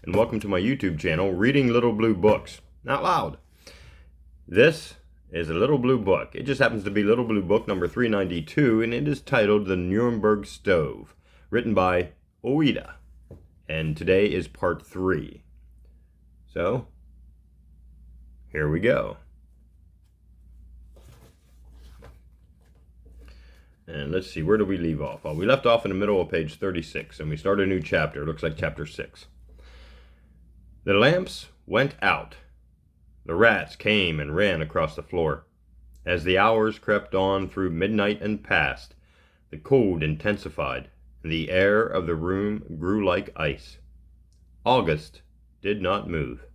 and welcome to my YouTube channel, Reading Little Blue Books Out Loud. This is a Little Blue book. It just happens to be Little Blue book number 392, and it is titled The Nurnberg Stove, written by Ouida. And today is part 3. So, here we go. And let's see, where do we leave off? Well, we left off in the middle of page 36, and we start a new chapter. It looks like chapter 6. The lamps went out. The rats came and ran across the floor. As the hours crept on through midnight and past, the cold intensified, and the air of the room grew like ice. August did not move.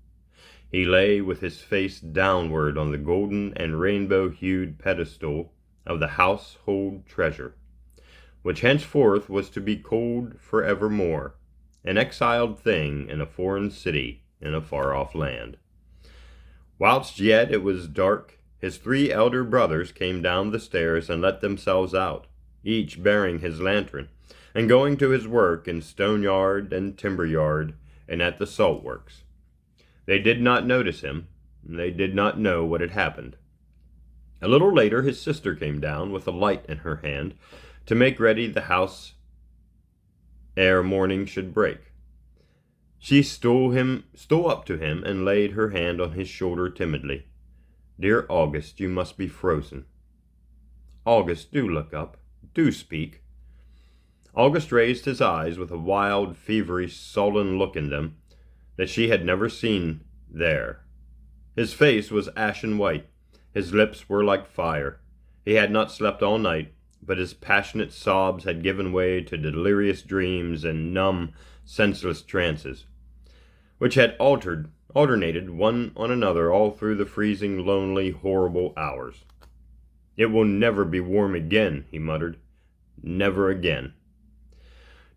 He lay with his face downward on the golden and rainbow-hued pedestal of the household treasure, which henceforth was to be cold forevermore, an exiled thing in a foreign city in a far-off land. Whilst yet it was dark, his 3 elder brothers came down the stairs and let themselves out, each bearing his lantern, and going to his work in stone yard and timber yard and at the salt works. They did not notice him, and they did not know what had happened. A little later his sister came down with a light in her hand to make ready the house ere morning should break. She stole up to him and laid her hand on his shoulder timidly. "Dear August, you must be frozen. August, do look up. Do speak." August raised his eyes with a wild, feverish, sullen look in them that she had never seen there. His face was ashen white. His lips were like fire. He had not slept all night, but his passionate sobs had given way to delirious dreams and numb, senseless trances, which had alternated one on another all through the freezing, lonely, horrible hours. "It will never be warm again," he muttered. "Never again."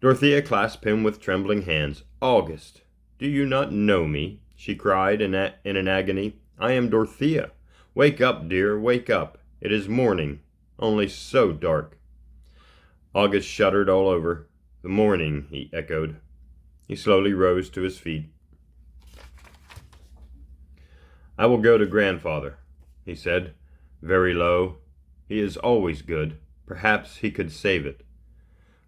Dorothea clasped him with trembling hands. "August, do you not know me?" she cried in an agony. "I am Dorothea. Wake up, dear, wake up. It is morning, only so dark." August shuddered all over. "The morning," he echoed. He slowly rose to his feet. "I will go to grandfather," he said, very low. "He is always good. Perhaps he could save it."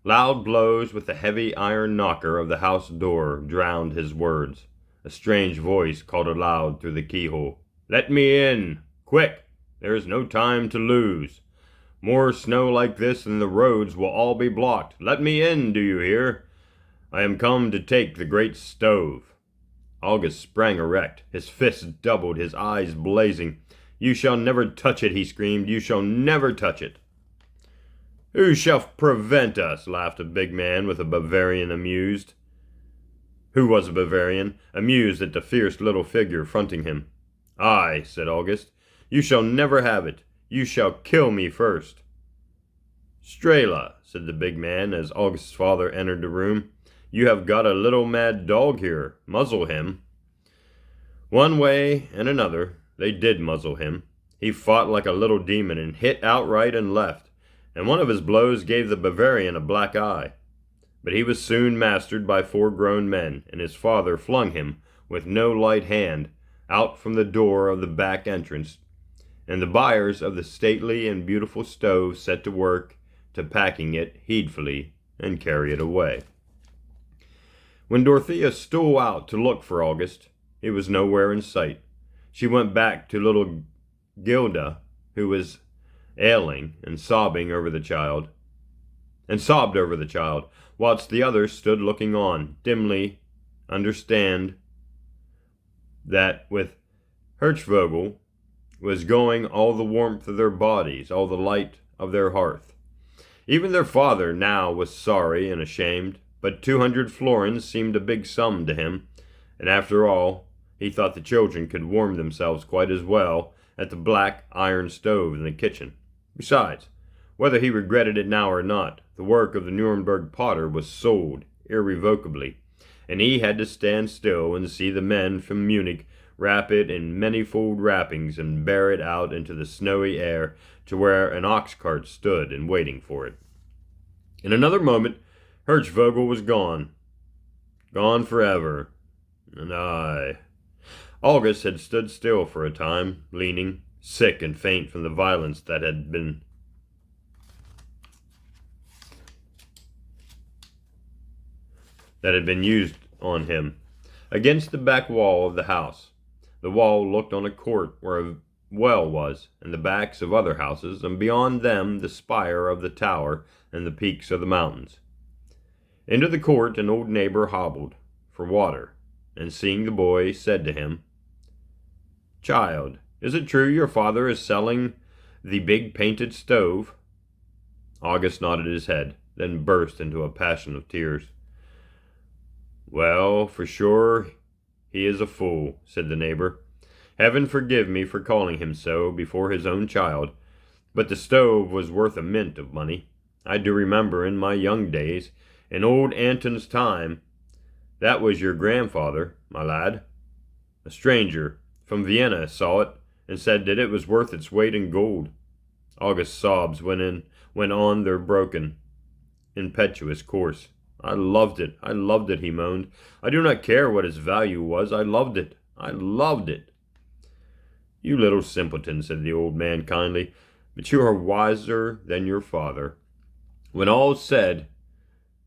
Loud blows with the heavy iron knocker of the house door drowned his words. A strange voice called aloud through the keyhole. "Let me in! Quick! There is no time to lose. More snow like this and the roads will all be blocked. Let me in, do you hear? I am come to take the great stove." August sprang erect, his fists doubled, his eyes blazing. "You shall never touch it," he screamed. "You shall never touch it." "Who shall prevent us?" laughed a big man with a Bavarian amused. Who was a Bavarian, amused at the fierce little figure fronting him. "I," said August. "You shall never have it. You shall kill me first." "Strela," said the big man as August's father entered the room, "you have got a little mad dog here. Muzzle him." One way and another, they did muzzle him. He fought like a little demon and hit outright and left, and one of his blows gave the Bavarian a black eye. But he was soon mastered by 4 grown men, and his father flung him, with no light hand, out from the door of the back entrance, and the buyers of the stately and beautiful stove set to work to packing it heedfully and carry it away. When Dorothea stole out to look for August, he was nowhere in sight. She went back to little Gilda, who was ailing and sobbed over the child, whilst the others stood looking on, dimly understand that with Hirschvogel was going all the warmth of their bodies, all the light of their hearth. Even their father now was sorry and ashamed, but 200 florins seemed a big sum to him, and after all, he thought the children could warm themselves quite as well at the black iron stove in the kitchen. Besides, whether he regretted it now or not, the work of the Nurnberg potter was sold irrevocably, and he had to stand still and see the men from Munich wrap it in manifold wrappings and bear it out into the snowy air to where an ox cart stood and waiting for it. In another moment, Hirschvogel was gone. Gone forever. And I. August had stood still for a time, leaning, sick and faint from the violence that had been used on him, against the back wall of the house. The wall looked on a court where a well was, and the backs of other houses, and beyond them the spire of the tower and the peaks of the mountains. Into the court an old neighbor hobbled for water, and seeing the boy, said to him, "Child, is it true your father is selling the big painted stove?" August nodded his head, then burst into a passion of tears. "Well, for sure, he is a fool," said the neighbor. "Heaven forgive me for calling him so before his own child, but the stove was worth a mint of money. I do remember in my young days, in old Anton's time, that was your grandfather, my lad. A stranger from Vienna saw it, and said that it was worth its weight in gold." August's sobs went on their broken, impetuous course. I loved it, he moaned. "I do not care what its value was, I loved it. "You little simpleton," said the old man kindly, "but you are wiser than your father. When all's said,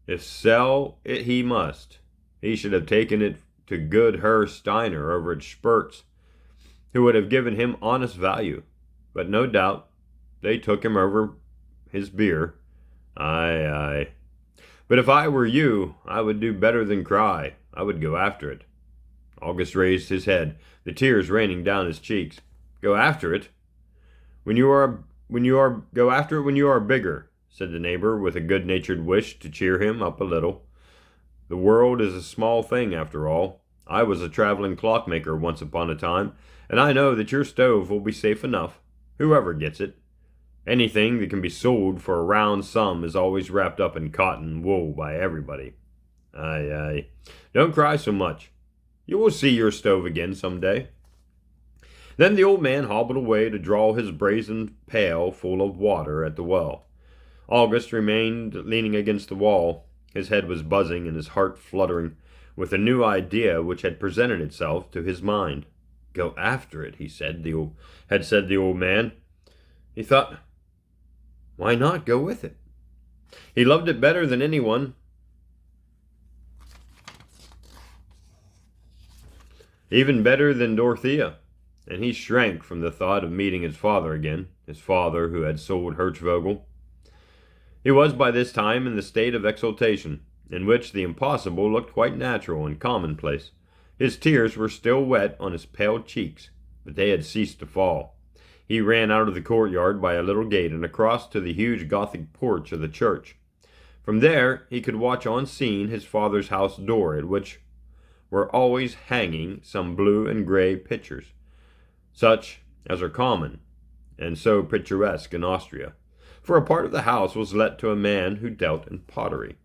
if sell it he must, he should have taken it to good Herr Steiner over at Spert's, who would have given him honest value. But no doubt they took him over his beer. Aye. But if I were you, I would do better than cry. I would go after it." August raised his head, the tears raining down his cheeks. "Go after it? Go after it when you are bigger," said the neighbor, with a good-natured wish to cheer him up a little. "The world is a small thing, after all. I was a traveling clockmaker once upon a time, and I know that your stove will be safe enough, whoever gets it. Anything that can be sold for a round sum is always wrapped up in cotton and wool by everybody. Aye. Don't cry so much. You will see your stove again some day." Then the old man hobbled away to draw his brazen pail full of water at the well. August remained leaning against the wall. His head was buzzing and his heart fluttering with a new idea which had presented itself to his mind. "Go after it," had said the old man. He thought, why not go with it? He loved it better than anyone. Even better than Dorothea, and he shrank from the thought of meeting his father again, his father who had sold Hirschvogel. He was by this time in the state of exultation, in which the impossible looked quite natural and commonplace. His tears were still wet on his pale cheeks, but they had ceased to fall. He ran out of the courtyard by a little gate and across to the huge Gothic porch of the church. From there he could watch unseen his father's house door, at which were always hanging some blue and gray pictures, such as are common and so picturesque in Austria, for a part of the house was let to a man who dealt in pottery.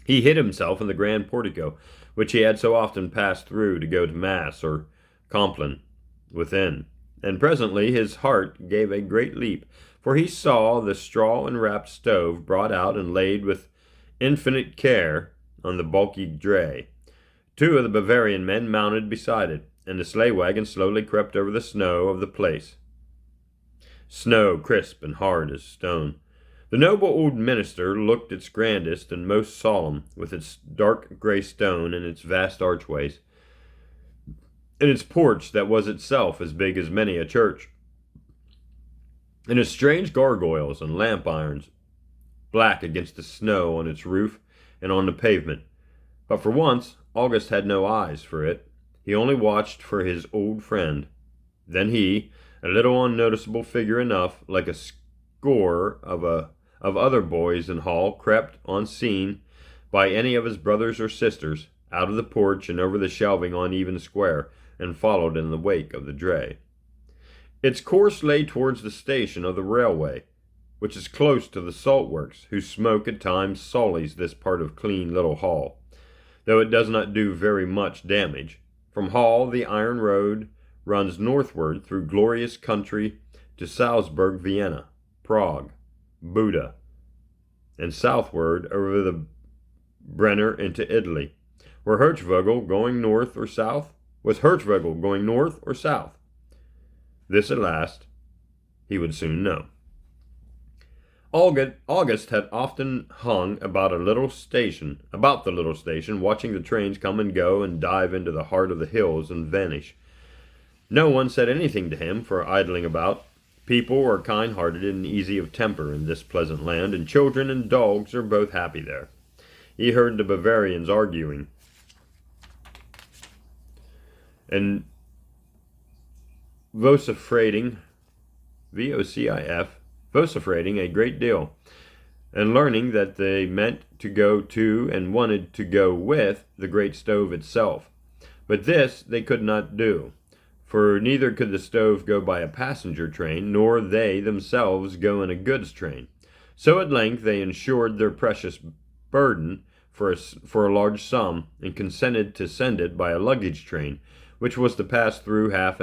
He hid himself in the grand portico, which he had so often passed through to go to mass or compline within, and presently his heart gave a great leap, for he saw the straw-enwrapped stove brought out and laid with infinite care on the bulky dray. Two of the Bavarian men mounted beside it, and the sleigh wagon slowly crept over the snow of the place. Snow crisp and hard as stone. The noble old minster looked its grandest and most solemn, with its dark gray stone and its vast archways, and its porch that was itself as big as many a church, and its strange gargoyles and lamp irons, black against the snow on its roof and on the pavement. But for once, August had no eyes for it. He only watched for his old friend. Then he, a little unnoticeable figure enough, like a score of other boys in Hall, crept, unseen by any of his brothers or sisters, out of the porch and over the shelving uneven square, and followed in the wake of the dray. Its course lay towards the station of the railway, which is close to the salt works, whose smoke at times sullies this part of clean little Hall, though it does not do very much damage. From Hall the iron road runs northward through glorious country to Salzburg, Vienna, Prague, Buda, and southward over the Brenner into Italy, Were Hirschvogel going north or south? Was Hirschvogel going north or south? This at last he would soon know. August had often hung about the little station, watching the trains come and go and dive into the heart of the hills and vanish. No one said anything to him for idling about. People are kind-hearted and easy of temper in this pleasant land, and children and dogs are both happy there. He heard the Bavarians arguing and vociferating a great deal, and learning that they meant to go to and wanted to go with the great stove itself. But this they could not do, for neither could the stove go by a passenger train, nor they themselves go in a goods train. So at length they insured their precious burden for a large sum, and consented to send it by a luggage train, which was to pass through Hall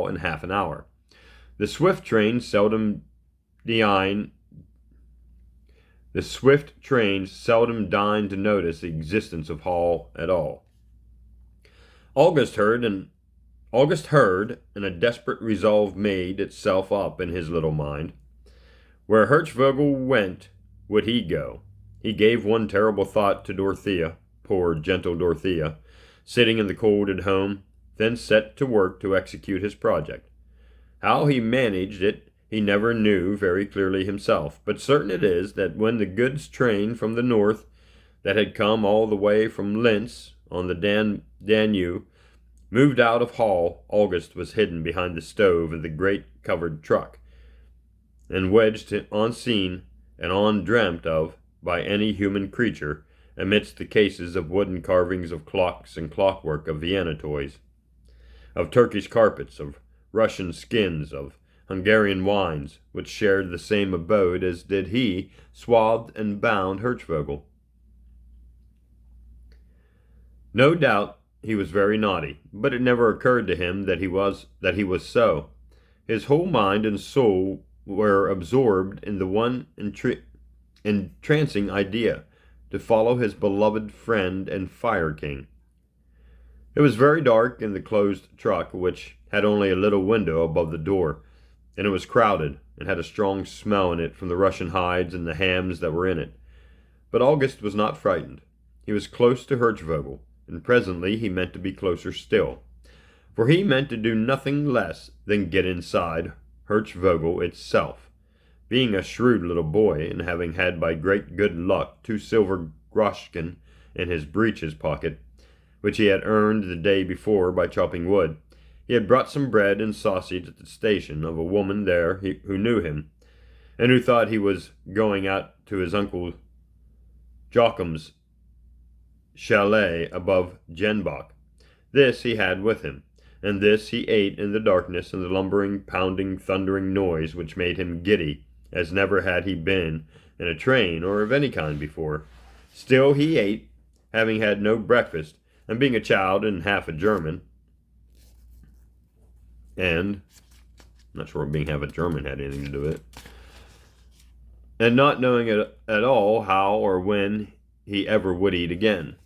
in half an hour. The swift trains seldom deigned to notice the existence of Hall at all. August heard, and a desperate resolve made itself up in his little mind. Where Hirschvogel went, would he go. He gave one terrible thought to Dorothea, poor gentle Dorothea, sitting in the cold at home, then set to work to execute his project. How he managed it he never knew very clearly himself, but certain it is that when the goods train from the north, that had come all the way from Linz on the Danube, moved out of Hall, August was hidden behind the stove of the great covered truck, and wedged unseen and undreamt of by any human creature amidst the cases of wooden carvings of clocks and clockwork, of Vienna toys, of Turkish carpets, of Russian skins, of Hungarian wines, which shared the same abode as did he, swathed and bound Hirschvogel. No doubt he was very naughty, but it never occurred to him that he was so. His whole mind and soul were absorbed in the one entrancing idea, to follow his beloved friend and fire king. It was very dark in the closed truck, which had only a little window above the door, and it was crowded, and had a strong smell in it from the Russian hides and the hams that were in it. But August was not frightened. He was close to Hirschvogel, and presently he meant to be closer still, for he meant to do nothing less than get inside Hirschvogel itself. Being a shrewd little boy, and having had by great good luck 2 silver groschen in his breeches pocket, which he had earned the day before by chopping wood, he had brought some bread and sausage at the station of a woman there who knew him, and who thought he was going out to his uncle Joachim's chalet above Jenbach. This he had with him, and this he ate in the darkness and the lumbering, pounding, thundering noise which made him giddy, as never had he been in a train or of any kind before. Still he ate, having had no breakfast, and being a child and half a German, and I'm not sure being half a German had anything to do with it, and not knowing at all how or when he ever would eat again.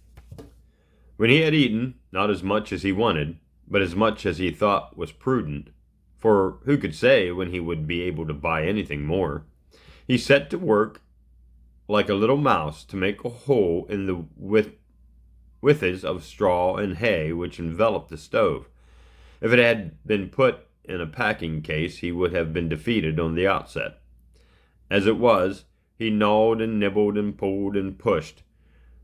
When he had eaten, not as much as he wanted, but as much as he thought was prudent, for who could say when he would be able to buy anything more, he set to work like a little mouse to make a hole in the withes of straw and hay which enveloped the stove. If it had been put in a packing case, he would have been defeated on the outset. As it was, he gnawed and nibbled and pulled and pushed,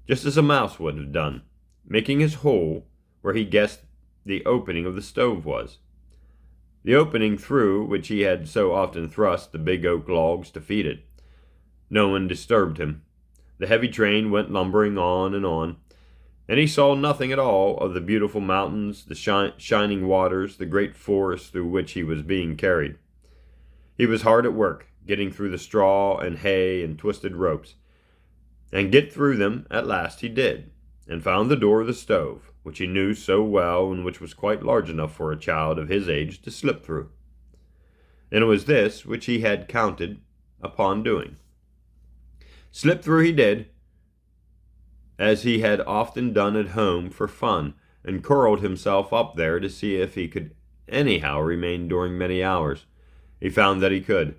just as a mouse would have done, making his hole where he guessed the opening of the stove was, the opening through which he had so often thrust the big oak logs to feed it. No one disturbed him. The heavy train went lumbering on, and he saw nothing at all of the beautiful mountains, the shining waters, the great forests through which he was being carried. He was hard at work, getting through the straw and hay and twisted ropes, and get through them at last he did, and found the door of the stove, which he knew so well, and which was quite large enough for a child of his age to slip through. And it was this which he had counted upon doing. Slip through he did, as he had often done at home for fun, and curled himself up there to see if he could anyhow remain during many hours. He found that he could.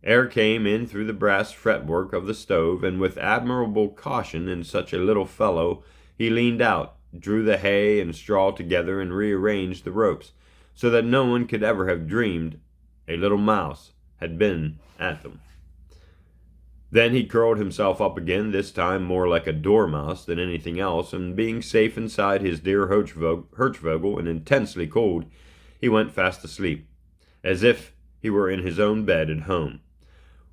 Air came in through the brass fretwork of the stove, and with admirable caution in such a little fellow, he leaned out, drew the hay and straw together, and rearranged the ropes, so that no one could ever have dreamed a little mouse had been at them. Then he curled himself up again, this time more like a dormouse than anything else, and being safe inside his dear Hirschvogel and intensely cold, he went fast asleep, as if he were in his own bed at home,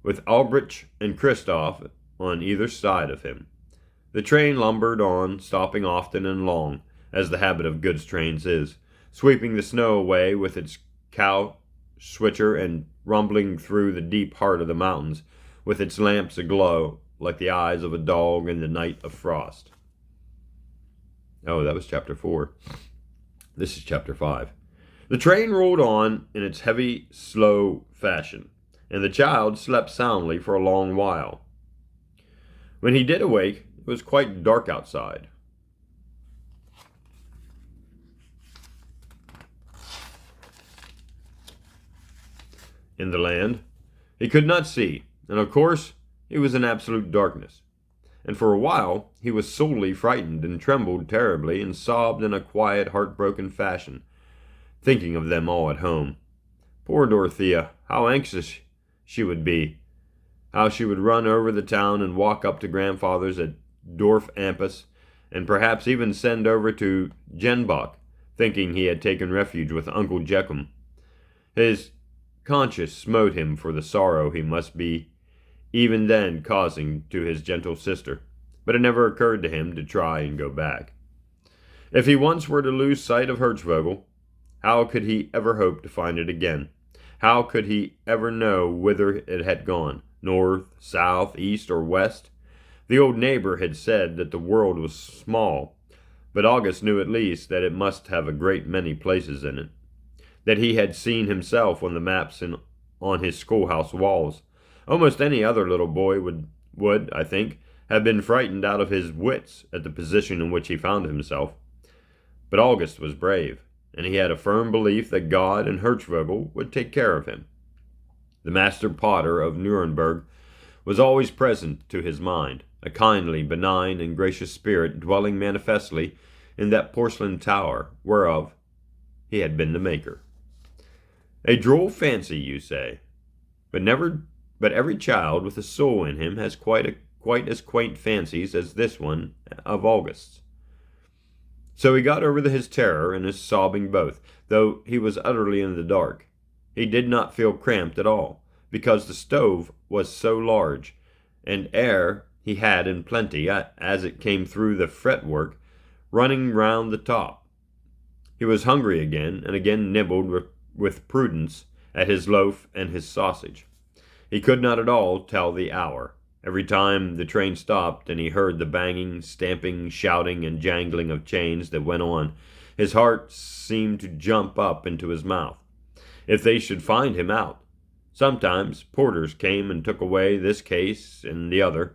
with Albrecht and Christoph on either side of him. The train lumbered on, stopping often and long, as the habit of goods trains is, sweeping the snow away with its cow switcher and rumbling through the deep heart of the mountains, with its lamps aglow like the eyes of a dog in the night of frost. Oh, that was chapter 4. This is chapter 5. The train rolled on in its heavy, slow fashion, and the child slept soundly for a long while. When he did awake, it was quite dark outside. In the land, he could not see, and of course, he was in absolute darkness. And for a while, he was sorely frightened and trembled terribly and sobbed in a quiet, heartbroken fashion, thinking of them all at home. Poor Dorothea, how anxious she would be, how she would run over the town and walk up to grandfather's at Dorf Ampus, and perhaps even send over to Jenbach, thinking he had taken refuge with Uncle Jeckum. His conscience smote him for the sorrow he must be even then causing to his gentle sister, but it never occurred to him to try and go back. If he once were to lose sight of Hirschvogel, how could he ever hope to find it again? How could he ever know whither it had gone, north, south, east, or west? The old neighbor had said that the world was small, but August knew at least that it must have a great many places in it, that he had seen himself on the maps and on his schoolhouse walls. Almost any other little boy would, I think, have been frightened out of his wits at the position in which he found himself. But August was brave, and he had a firm belief that God and Hirschvogel would take care of him. The master potter of Nurnberg was always present to his mind, a kindly, benign, and gracious spirit dwelling manifestly in that porcelain tower, whereof he had been the maker. A droll fancy, you say, but every child with a soul in him has quite as quaint fancies as this one of August's. So he got over his terror and his sobbing both, though he was utterly in the dark. He did not feel cramped at all, because the stove was so large, and air he had in plenty, as it came through the fretwork, running round the top. He was hungry again, and again nibbled with prudence at his loaf and his sausage. He could not at all tell the hour. Every time the train stopped and he heard the banging, stamping, shouting, and jangling of chains that went on, his heart seemed to jump up into his mouth. If they should find him out! Sometimes porters came and took away this case and the other,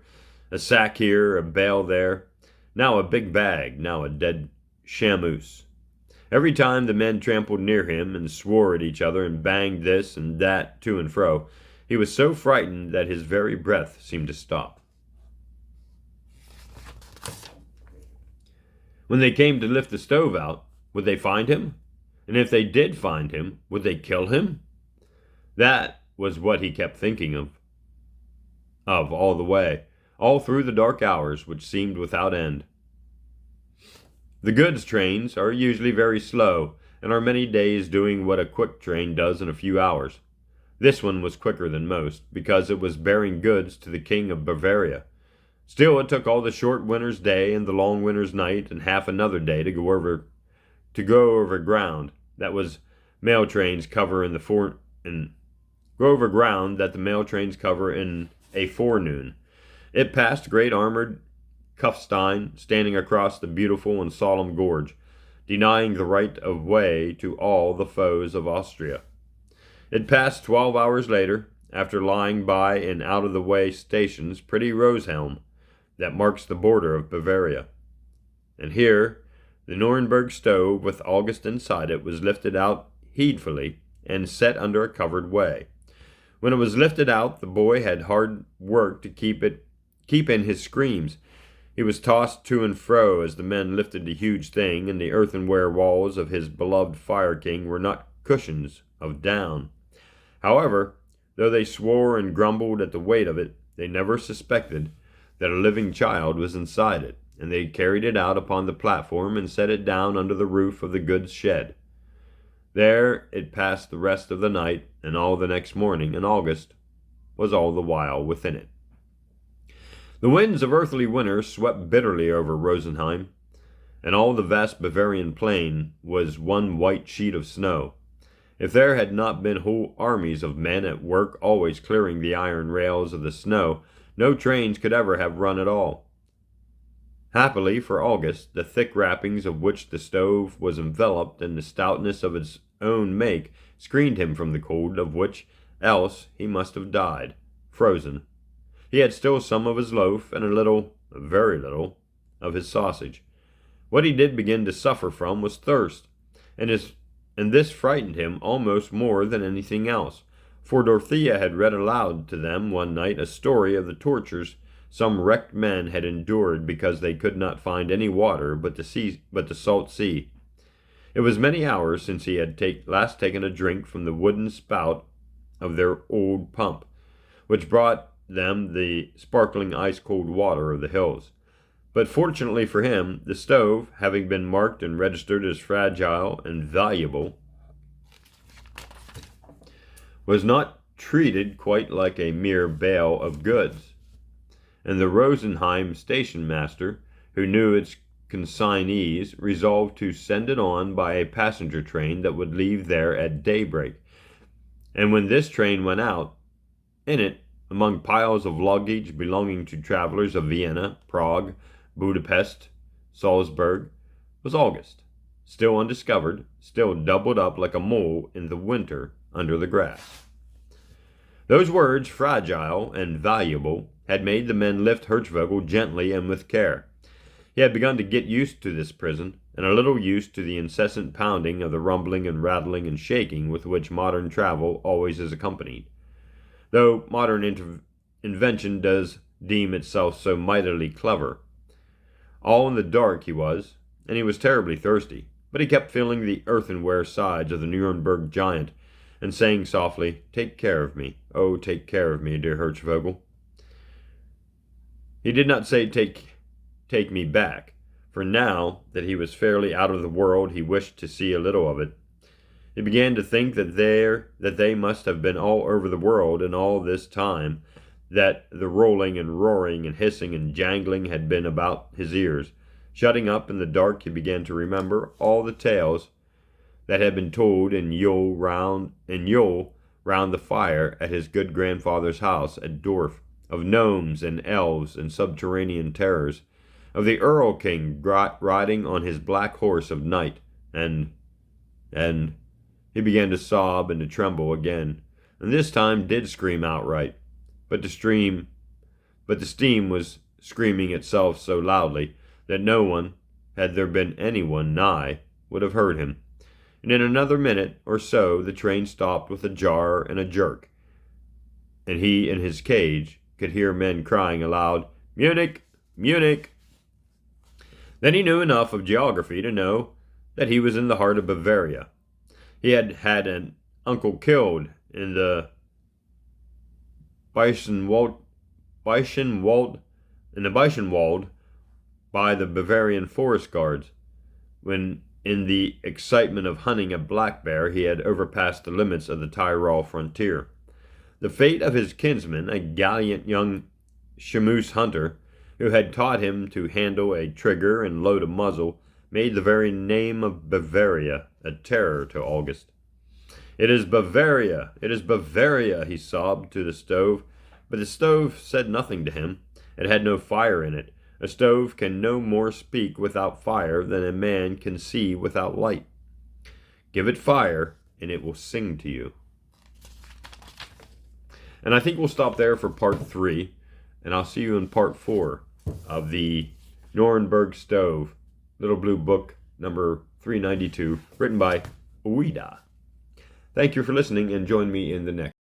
a sack here, a bale there, now a big bag, now a dead chamois. Every time the men trampled near him and swore at each other and banged this and that to and fro. He was so frightened that his very breath seemed to stop. When they came to lift the stove out, would they find him? And if they did find him, would they kill him? That was what he kept thinking of all the way, all through the dark hours which seemed without end. The goods trains are usually very slow, and are many days doing what a quick train does in a few hours. This one was quicker than most, because it was bearing goods to the King of Bavaria. Still, it took all the short winter's day and the long winter's night and half another day to go over ground that was mail trains cover in go over ground that the mail trains cover in a forenoon. It passed great armored Kufstein, standing across the beautiful and solemn gorge, denying the right of way to all the foes of Austria. It passed 12 hours later, after lying by in out-of-the-way stations, pretty Rosehelm, that marks the border of Bavaria. And here, the Nurnberg stove with August inside it was lifted out heedfully and set under a covered way. When it was lifted out, the boy had hard work to keep in his screams. He was tossed to and fro as the men lifted the huge thing, and the earthenware walls of his beloved Fire King were not cushions of down. However, though they swore and grumbled at the weight of it, they never suspected that a living child was inside it, and they carried it out upon the platform and set it down under the roof of the goods shed. There it passed the rest of the night and all the next morning, and August was all the while within it. The winds of earthly winter swept bitterly over Rosenheim, and all the vast Bavarian plain was one white sheet of snow. If there had not been whole armies of men at work always clearing the iron rails of the snow, no trains could ever have run at all. Happily for August, the thick wrappings of which the stove was enveloped and the stoutness of its own make screened him from the cold, of which else he must have died, frozen. He had still some of his loaf and a little, very little, of his sausage. What he did begin to suffer from was thirst, and this frightened him almost more than anything else, for Dorothea had read aloud to them one night a story of the tortures some wrecked men had endured because they could not find any water but the salt sea. It was many hours since he had last taken a drink from the wooden spout of their old pump, which brought them the sparkling ice-cold water of the hills. But fortunately for him, the stove, having been marked and registered as fragile and valuable, was not treated quite like a mere bale of goods. And the Rosenheim station master, who knew its consignees, resolved to send it on by a passenger train that would leave there at daybreak. And when this train went out, in it, among piles of luggage belonging to travelers of Vienna, Prague, Budapest, Salzburg, was August, still undiscovered, still doubled up like a mole in the winter under the grass. Those words, fragile and valuable, had made the men lift Hirschvogel gently and with care. He had begun to get used to this prison, and a little used to the incessant pounding of the rumbling and rattling and shaking with which modern travel always is accompanied, though modern invention does deem itself so mightily clever. All in the dark he was, and he was terribly thirsty, but he kept feeling the earthenware sides of the Nurnberg giant, and saying softly, "Take care of me, oh, take care of me, dear Hirschvogel." He did not say take me back, for now that he was fairly out of the world he wished to see a little of it. He began to think that they must have been all over the world in all this time, that the rolling and roaring and hissing and jangling had been about his ears. Shutting up in the dark, he began to remember all the tales that had been told in Yule round the fire at his good grandfather's house at Dorf, of gnomes and elves and subterranean terrors, of the Earl King riding on his black horse of night, and he began to sob and to tremble again, and this time did scream outright, but the steam was screaming itself so loudly that no one, had there been anyone nigh, would have heard him. And in another minute or so the train stopped with a jar and a jerk, and he in his cage could hear men crying aloud, "Munich! Munich!" Then he knew enough of geography to know that he was in the heart of Bavaria. He had had an uncle killed in the Bayerischenwald by the Bavarian forest guards, when in the excitement of hunting a black bear he had overpassed the limits of the Tyrol frontier. The fate of his kinsman, a gallant young chamois hunter, who had taught him to handle a trigger and load a muzzle, made the very name of Bavaria a terror to August. "It is Bavaria! It is Bavaria!" he sobbed to the stove, but the stove said nothing to him. It had no fire in it. A stove can no more speak without fire than a man can see without light. Give it fire, and it will sing to you. And I think we'll stop there for part 3, and I'll see you in part 4. of the Nurnberg Stove, Little Blue Book, number 392, written by Ouida. Thank you for listening, and join me in the next.